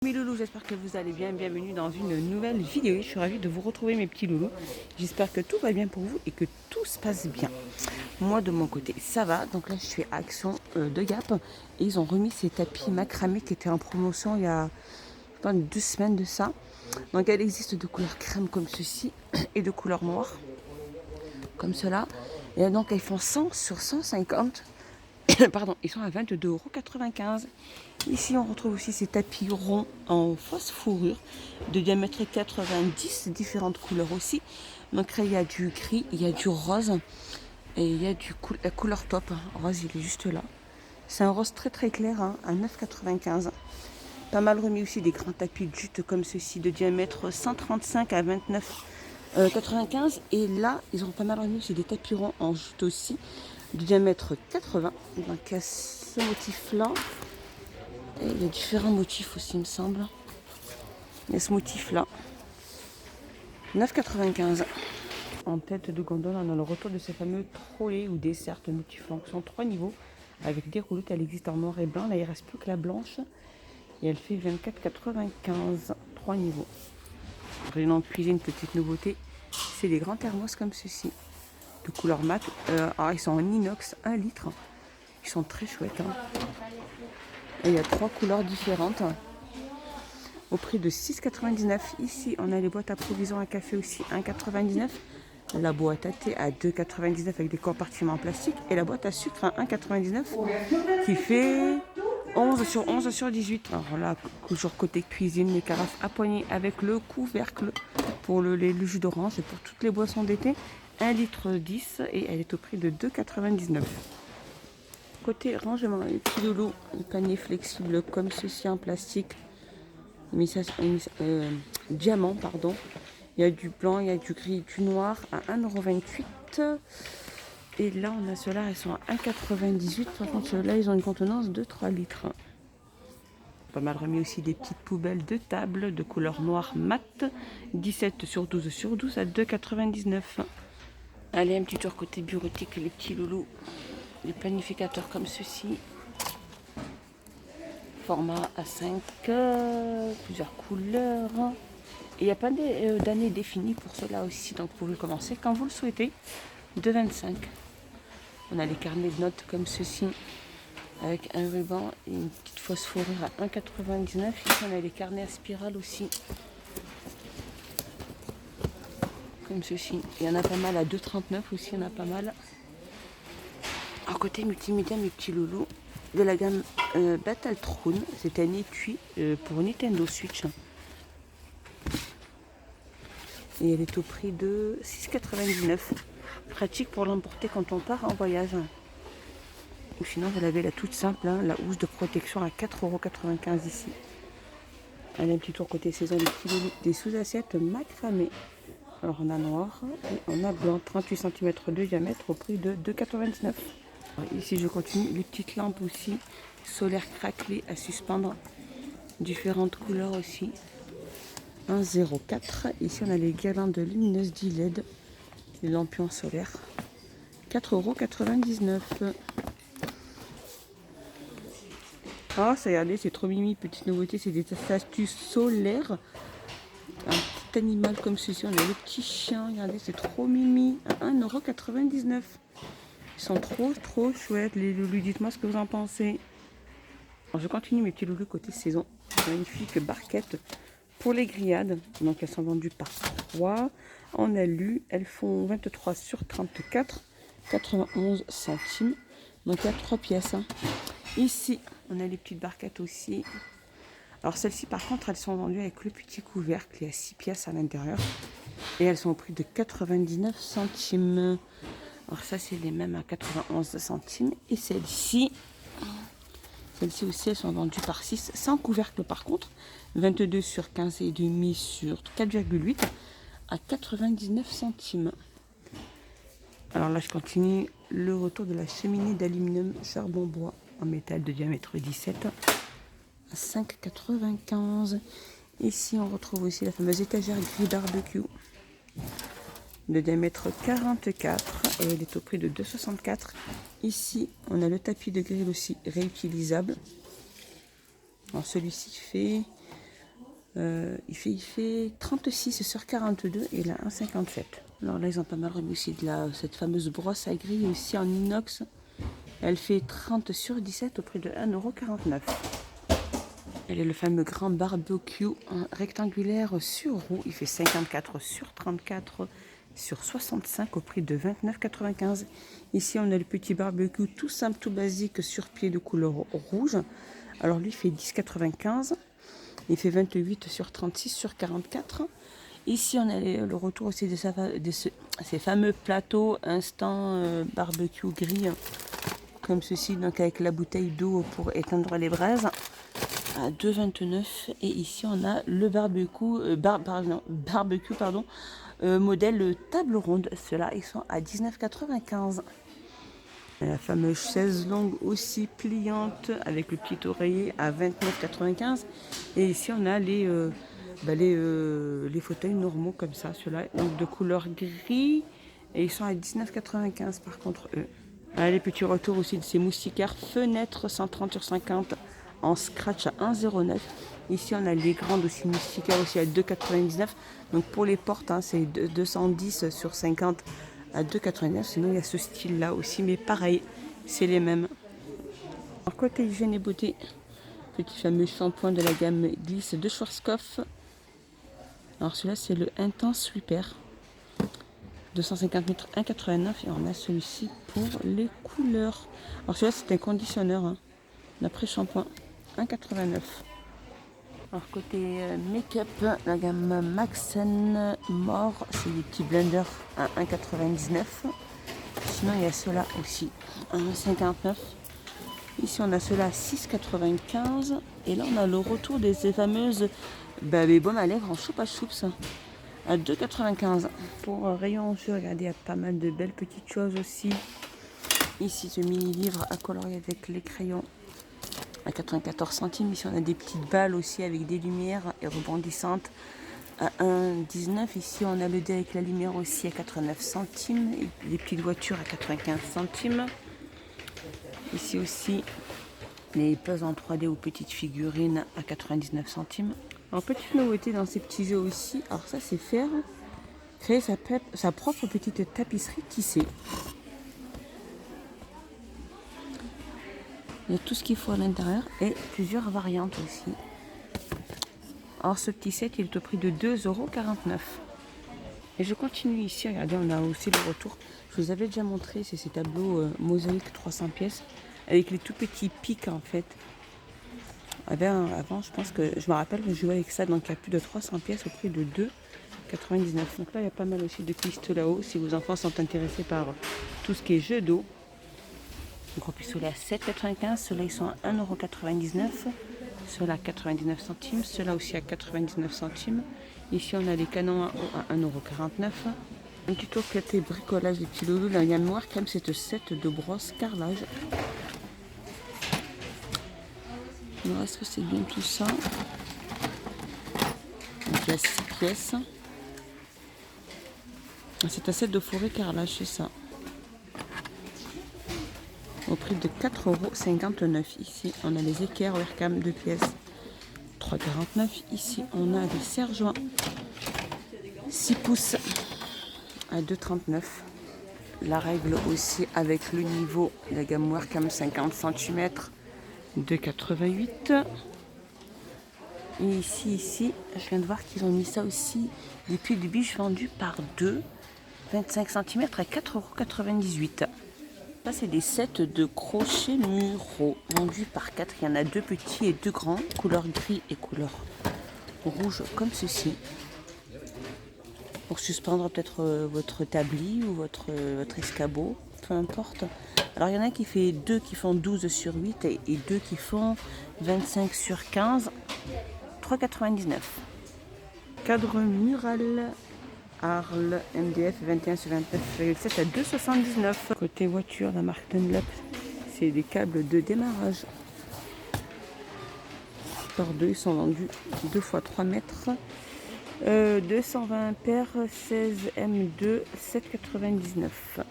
Mes loulous, j'espère que vous allez bien. Bienvenue dans une nouvelle vidéo. Je suis ravie de vous retrouver mes petits loulous. J'espère que tout va bien pour vous et que tout se passe bien. Moi de mon côté ça va. Donc là je suis à Action de Gap et ils ont remis ces tapis macramé qui étaient en promotion il y a je pense, 2 semaines de ça. Donc elle existe de couleur crème comme ceci et de couleur noire comme cela. Et donc elles font 100 sur 150. Pardon, ils sont à 22,95 €. Ici, on retrouve aussi ces tapis ronds en fausse fourrure de diamètre 90, différentes couleurs aussi. Donc là, il y a du gris, il y a du rose et il y a la couleur top. Rose, il est juste là. C'est un rose très très clair hein, à 9,95 €. Pas mal remis aussi des grands tapis de jute comme ceci de diamètre 135 à 29,95 €. Et là, ils ont pas mal remis aussi des tapis ronds en jute aussi de diamètre 80. Donc il y a ce motif là. Et il y a différents motifs aussi il me semble. Il y a ce motif là. 9,95 €. En tête de gondole, on a le retour de ce fameux trolley ou dessert multifonction. Qui sont 3 niveaux avec des roulettes. Elle existe en noir et blanc. Là il ne reste plus que la blanche. Et elle fait 24,95 €. 3 niveaux. Rayon cuisine, petite nouveauté. C'est des grands thermos comme ceci. De couleur mat. Alors ils sont en inox 1 litre. Ils sont très chouettes. Hein. Et il y a 3 couleurs différentes. Au prix de 6,99 €. Ici, on a les boîtes à provisions à café aussi, 1,99 €. La boîte à thé à 2,99 € avec des compartiments en plastique. Et la boîte à sucre à 1,99 € qui fait 11 sur 11 sur 18. Alors là, toujours côté cuisine, les carafes à poignée avec le couvercle pour le jus d'orange et pour toutes les boissons d'été. 1,10 litre et elle est au prix de 2,99 €. Côté rangement, les petits loulous, le panier flexible comme ceci en plastique. Diamant, pardon. Il y a du blanc, il y a du gris, du noir à 1,28 €. Et là, on a ceux-là, ils sont à 1,98 €. Par contre, ceux-là, ils ont une contenance de 3 litres. Pas mal remis aussi des petites poubelles de table de couleur noire mat. 17 sur 12 sur 12 à 2,99 €. Allez, un petit tour côté bureautique, les petits loulous. Les planificateurs comme ceci. Format A5, plusieurs couleurs. Et il n'y a pas d'année définie pour cela aussi, donc vous pouvez commencer quand vous le souhaitez. 2,25 €. On a les carnets de notes comme ceci, avec un ruban et une petite fausse fourrure à 1,99 €. Ici on a les carnets à spirale aussi, comme ceci. Il y en a pas mal à 2,39 € aussi, il y en a pas mal. À côté multimédia, mes petits loulous, de la gamme Battletron. C'est un étui pour Nintendo Switch. Et elle est au prix de 6,99 €. Pratique pour l'emporter quand on part en voyage. Ou sinon, vous l'avez la toute simple, hein, la housse de protection à 4,95 € ici. Allez, un petit tour côté saison, les petits loulous, des sous-assiettes macramé. Alors on a noir et on a blanc, 38 cm de diamètre au prix de 2,99 €. Ici je continue, les petites lampes aussi, solaire craquelé à suspendre, différentes couleurs aussi, 1,04 €. Ici on a les guirlandes lumineuses d'ILED, les lampions solaires, 4,99 €. Ah ça y est, c'est trop mimi, petite nouveauté, c'est des astuces solaires. Un petit animal comme ceci, on a le petit chien, regardez, c'est trop mimi, à 1,99 €. Ils sont trop chouettes les loulous, dites-moi ce que vous en pensez. Alors, je continue mes petits loulous côté saison. Magnifique barquette pour les grillades. Donc elles sont vendues par 3 en alu. Elles font 23 sur 34, 91 centimes. Donc il y a 3 pièces. Hein. Ici, on a les petites barquettes aussi. Alors celles-ci par contre, elles sont vendues avec le petit couvercle. Il y a 6 pièces à l'intérieur. Et elles sont au prix de 99 centimes. Alors ça c'est les mêmes à 91 centimes. Et celles-ci aussi elles sont vendues par 6 sans couvercle par contre. 22 sur 15 et demi sur 4,8 à 99 centimes. Alors là je continue le retour de la cheminée d'aluminium charbon bois en métal de diamètre 17 à 5,95 €. Ici on retrouve aussi la fameuse étagère gris barbecue de diamètre 44 et elle est au prix de 2,64 €. Ici on a le tapis de grill aussi réutilisable. Alors celui-ci fait Il fait 36 sur 42 et là 1,57. Alors là, ils ont pas mal remis aussi cette fameuse brosse à grille aussi en inox. Elle fait 30 sur 17 au prix de 1,49 €. Elle est le fameux grand barbecue rectangulaire sur roue. Il fait 54 sur 34 sur 65 au prix de 29,95 €. Ici, on a le petit barbecue tout simple, tout basique sur pied de couleur rouge. Alors lui, il fait 10,95 €. Il fait 28 sur 36 sur 44. Ici, on a le retour aussi de ces fameux plateaux instant barbecue grille, comme ceci, donc avec la bouteille d'eau pour éteindre les braises, à 2,29 €. Et ici, on a le barbecue, modèle table ronde. Ceux-là, ils sont à 19,95 €. La fameuse chaise longue aussi pliante avec le petit oreiller à 29,95 €. Et ici, on a les fauteuils normaux comme ça, ceux-là, donc de couleur gris. Et ils sont à 19,95 € par contre, eux. Voilà, les petits retours aussi de ces moustiquaires fenêtres 130 sur 50 en scratch à 1,09 €. Ici, on a les grandes aussi moustiquaires aussi à 2,99 €. Donc pour les portes, hein, c'est 210 sur 50 à 2,89 €. Sinon, il y a ce style-là aussi, mais pareil, c'est les mêmes. Alors, côté hygiène et beauté, petit fameux shampoing de la gamme Glisse de Schwarzkopf. Alors celui-là, c'est le Intense Repair. 250 mètres, 1,89 €. Et on a celui-ci pour les couleurs. Alors celui-là, c'est un conditionneur, hein, d'après shampoing, 1,89 €. Alors côté make-up, la gamme Maxen More, c'est des petits blenders à 1,99 €. Sinon il y a ceux-là aussi, 1,59 €. Ici on a ceux-là à 6,95 €. Et là on a le retour de ces fameuses les baumes à lèvres en choupa choups à 2,95 €. Pour rayon jeu, regardez, il y a pas mal de belles petites choses aussi. Ici ce mini livre à colorier avec les crayons à 94 centimes. Ici on a des petites balles aussi avec des lumières et rebondissantes à 1,19 €. Ici on a le dé avec la lumière aussi à 89 centimes. Et des petites voitures à 95 centimes. Ici aussi les puzzles en 3D ou petites figurines à 99 centimes. Alors petite nouveauté dans ces petits jeux aussi, alors ça c'est faire créer sa propre petite tapisserie tissée. Il y a tout ce qu'il faut à l'intérieur et plusieurs variantes aussi. Alors ce petit set, il est au prix de 2,49 €. Et je continue ici, regardez, on a aussi le retour. Je vous avais déjà montré, c'est ces tableaux mosaïque 300 pièces avec les tout petits pics en fait. Avant, je pense que je me rappelle que je jouais avec ça, donc il y a plus de 300 pièces au prix de 2,99 €. Donc là, il y a pas mal aussi de cristaux là-haut si vos enfants sont intéressés par tout ce qui est jeu d'eau. Donc on peut ceux-là à 7,95 €, ceux-là ils sont à 1,99 €, ceux-là à 99 centimes, ceux-là aussi à 99 centimes. Ici on a les canons à eau à 1,49 €. Un petit tour côté bricolage des petits loulous, là il y a noir comme cette set de brosse carrelage. Il reste que c'est bien tout ça. Donc il y a 6 pièces. C'est un set de forêt carrelage, c'est ça. Au prix de 4,59 €. Ici, on a les équerres Wercam 2 pièces, 3,49 €. Ici, on a les serre-joints 6 pouces à 2,39 €. La règle aussi avec le niveau, la gamme Wercam 50 cm, 2,88 €. Et ici, je viens de voir qu'ils ont mis ça aussi, des pieds de biche vendus par 2, 25 cm à 4,98 €. Ça, c'est des sets de crochets muraux vendus par 4. Il y en a 2 petits et 2 grands, couleur gris et couleur rouge, comme ceci. Pour suspendre peut-être votre tablier ou votre escabeau, peu importe. Alors, il y en a qui fait 2 qui font 12 sur 8 et 2 qui font 25 sur 15, 3,99 €. Cadre mural Arles MDF 21 sur 29,7 à 2,79 €. Côté voiture, la marque Dunlop, c'est des câbles de démarrage. Par 2, ils sont vendus 2 x 3 mètres. 220 paires 16 M2, 7,99 €.